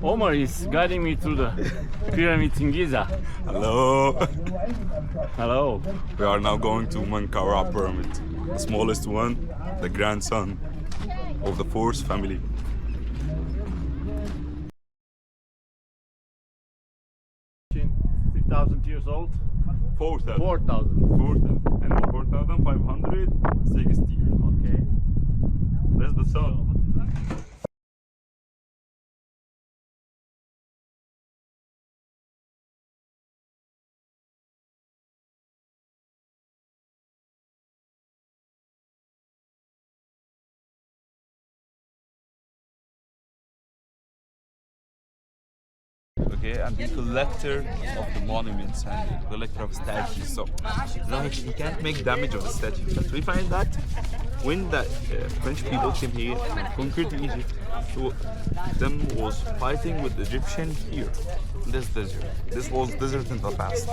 Omar is guiding me through the pyramids in Giza. Hello. Hello. We are now going to Menkaure pyramid, the smallest one, the grandson of the fourth family. $3,000 years old. 4,000. 4,000. 4,000. And 4,560 years. Okay. That's the sun. Okay, I'm the collector of the monuments and the collector of statues. So, he can't make damage of the statue. But we find that when the French people came here and conquered Egypt, them was fighting with the Egyptian here in this desert. This was desert in the past.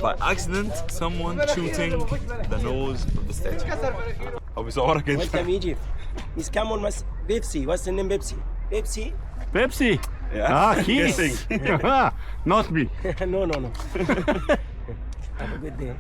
By accident, someone shooting the nose of the statue. Welcome Egypt. He's come on Pepsi. What's the name Pepsi? Pepsi? Pepsi. Yeah. Ah, kiss. Not me. No. Have a good day.